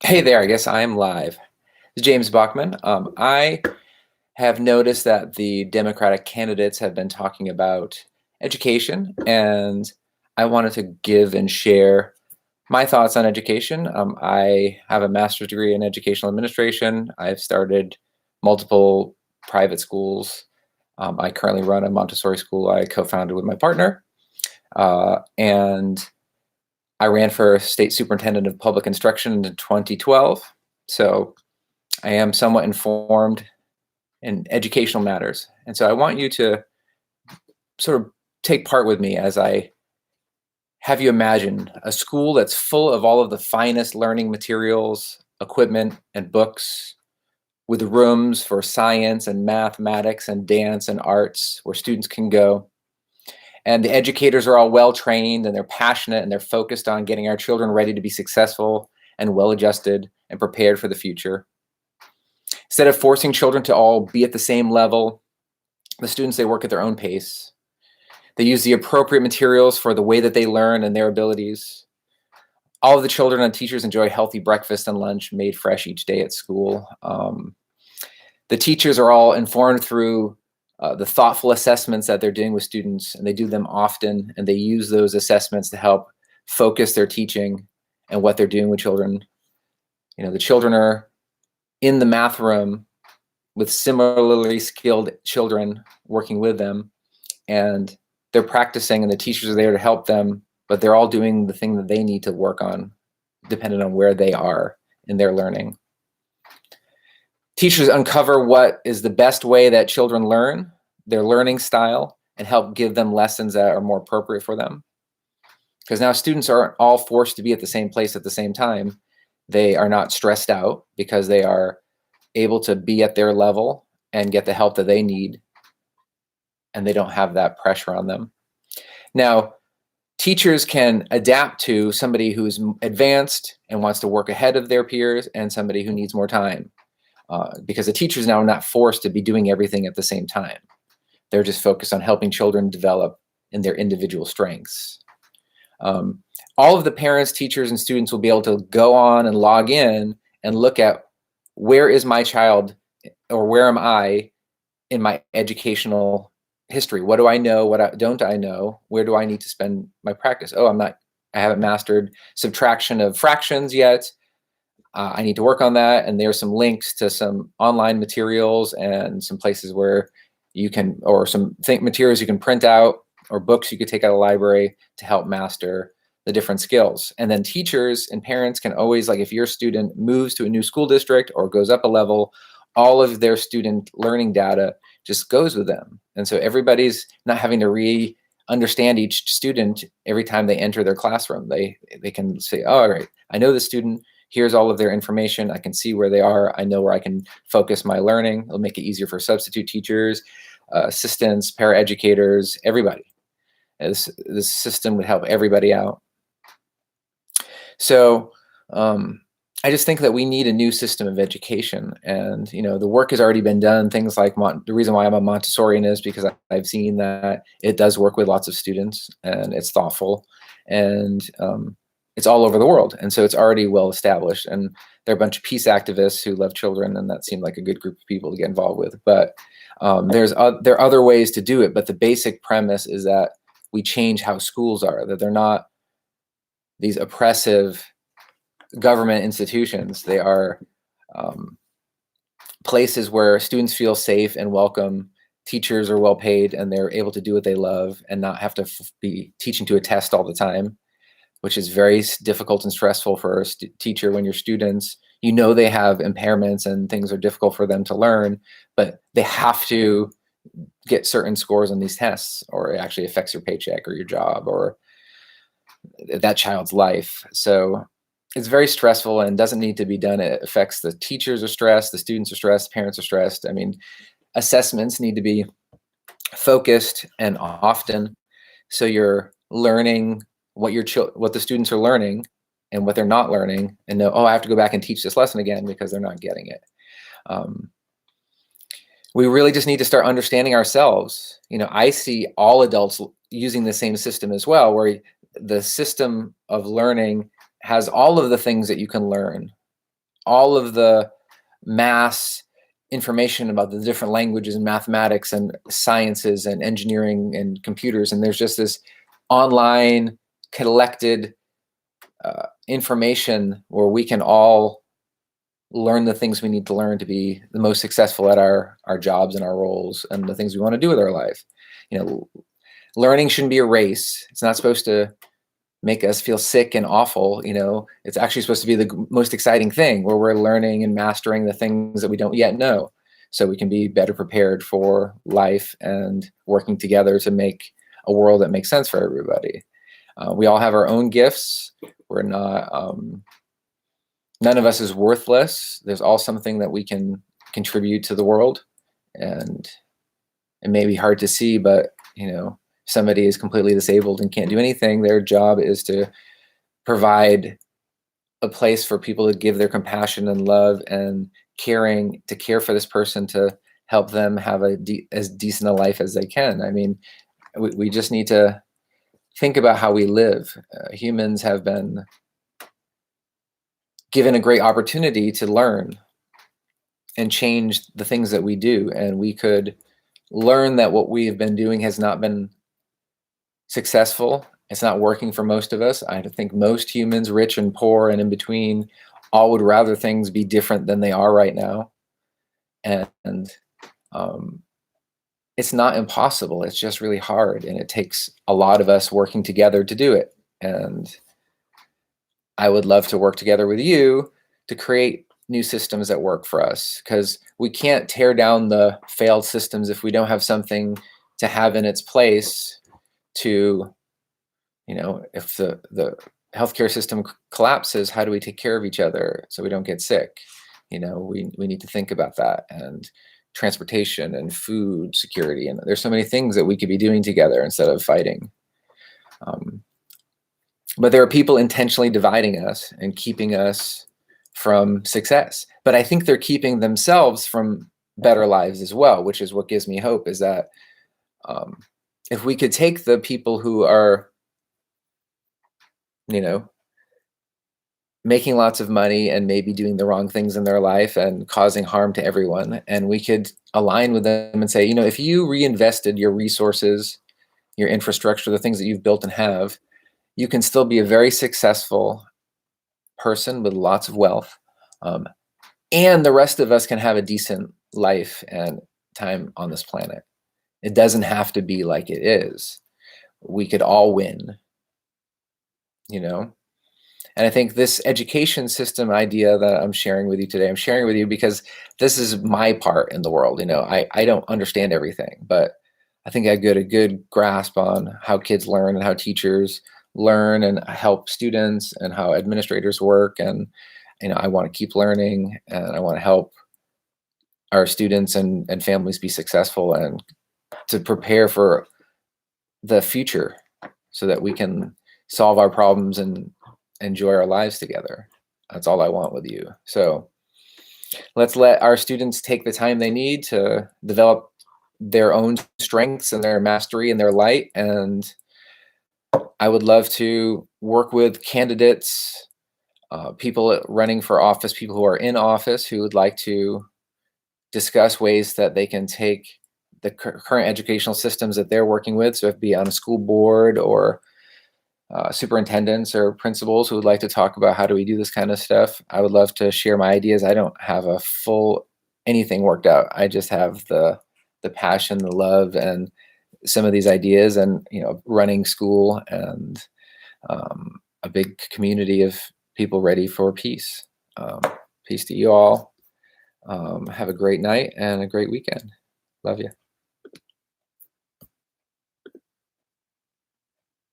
Hey there, I guess I'm live. James Bachman. I have noticed that the Democratic candidates have been talking about education, and I wanted to give and share my thoughts on education. I have a master's degree in educational administration. I've started multiple private schools. I currently run a Montessori school I co-founded with my partner, and I ran for state superintendent of public instruction in 2012. So I am somewhat informed in educational matters. And so I want you to sort of take part with me as I have you imagine a school that's full of all of the finest learning materials, equipment, and books, with rooms for science and mathematics and dance and arts where students can go. And the educators are all well trained and they're passionate and they're focused on getting our children ready to be successful and well adjusted and prepared for the future. Instead of forcing children to all be at the same level, the students, they work at their own pace. They use the appropriate materials for the way that they learn and their abilities. All of the children and teachers enjoy healthy breakfast and lunch made fresh each day at school. The teachers are all informed through the thoughtful assessments that they're doing with students, and they do them often, and they use those assessments to help focus their teaching and what they're doing with children. The children are in the math room with similarly skilled children working with them, and they're practicing, and the teachers are there to help them, but they're all doing the thing that they need to work on, depending on where they are in their learning. Teachers uncover what is the best way that children learn, their learning style, and help give them lessons that are more appropriate for them. Because now students aren't all forced to be at the same place at the same time. They are not stressed out because they are able to be at their level and get the help that they need, and they don't have that pressure on them. Now, teachers can adapt to somebody who's advanced and wants to work ahead of their peers and somebody who needs more time, because the teachers now are not forced to be doing everything at the same time. They're just focused on helping children develop in their individual strengths. All of the parents, teachers, and students will be able to go on and log in and look at where is my child, or where am I in my educational history? What do I know? What don't I know? Where do I need to spend my practice? Oh, I haven't mastered subtraction of fractions yet. I need to work on that. And there's some links to some online materials and some places where you can, or some materials you can print out, or books you could take out of the library to help master the different skills. And then teachers and parents can always, like if your student moves to a new school district or goes up a level, all of their student learning data just goes with them. And so everybody's not having to understand each student every time they enter their classroom. They can say, oh, all right, I know the student, here's all of their information, I can see where they are, I know where I can focus my learning. It'll make it easier for substitute teachers, assistants, paraeducators, everybody. This system would help everybody out. So I just think that we need a new system of education, and the work has already been done. Things like the reason why I'm a Montessorian is because I've seen that it does work with lots of students, and it's thoughtful, and it's all over the world, and so it's already well established. And there are a bunch of peace activists who love children, and that seemed like a good group of people to get involved with. But there are other ways to do it, but the basic premise is that we change how schools are, that they're not these oppressive government institutions. They are places where students feel safe and welcome, teachers are well paid, and they're able to do what they love and not have to be teaching to a test all the time, which is very difficult and stressful for a teacher when your students, they have impairments and things are difficult for them to learn, but they have to get certain scores on these tests, or it actually affects your paycheck or your job or that child's life. So it's very stressful and doesn't need to be done. It affects the teachers are stressed, the students are stressed, parents are stressed. I mean, assessments need to be focused and often, so you're learning what the students are learning and what they're not learning, and know, oh, I have to go back and teach this lesson again because they're not getting it. We really just need to start understanding ourselves. I see all adults using the same system as well, where the system of learning has all of the things that you can learn. all of the mass information about the different languages and mathematics and sciences and engineering and computers, and there's just this online collected information where we can all learn the things we need to learn to be the most successful at our jobs and our roles and the things we want to do with our life. You know, learning shouldn't be a race. It's not supposed to make us feel sick and awful. You know, it's actually supposed to be the most exciting thing, where we're learning and mastering the things that we don't yet know, so we can be better prepared for life and working together to make a world that makes sense for everybody. We all have our own gifts. We're not, none of us is worthless. There's all something that we can contribute to the world. And it may be hard to see, but you know, somebody is completely disabled and can't do anything. Their job is to provide a place for people to give their compassion and love and caring, to care for this person, to help them have as decent a life as they can. I mean, we just need to think about how we live. Humans have been given a great opportunity to learn and change the things that we do, and we could learn that what we have been doing has not been successful. It's not working for most of us. I think most humans, rich and poor and in between, all would rather things be different than they are right now. And it's not impossible. It's just really hard, and it takes a lot of us working together to do it. And I would love to work together with you to create new systems that work for us, because we can't tear down the failed systems if we don't have something to have in its place to, you know, if the healthcare system collapses, how do we take care of each other so we don't get sick? You know, we need to think about that, and transportation and food security. And there's so many things that we could be doing together instead of fighting. But there are people intentionally dividing us and keeping us from success. But I think they're keeping themselves from better lives as well, which is what gives me hope, is that if we could take the people who are, you know, making lots of money and maybe doing the wrong things in their life and causing harm to everyone, and we could align with them and say, you know, if you reinvested your resources, your infrastructure, the things that you've built and have, you can still be a very successful person with lots of wealth, and the rest of us can have a decent life and time on this planet. It doesn't have to be like it is. We could all win, you know? And I think this education system idea that I'm sharing with you today, I'm sharing with you because this is my part in the world. You know, I don't understand everything, but I think I get a good grasp on how kids learn and how teachers learn and help students and how administrators work. And, you know, I want to keep learning, and I want to help our students and families be successful and to prepare for the future so that we can solve our problems and enjoy our lives together. That's all I want with you. So let's let our students take the time they need to develop their own strengths and their mastery and their light. And I would love to work with candidates, people running for office, people who are in office who would like to discuss ways that they can take the current educational systems that they're working with. So if it be on a school board or superintendents or principals who would like to talk about how do we do this kind of stuff, I would love to share my ideas. I don't have a full anything worked out. I just have the passion, the love, and some of these ideas, and you know, running school and a big community of people ready for peace. Peace to you all. Have a great night and a great weekend. Love you.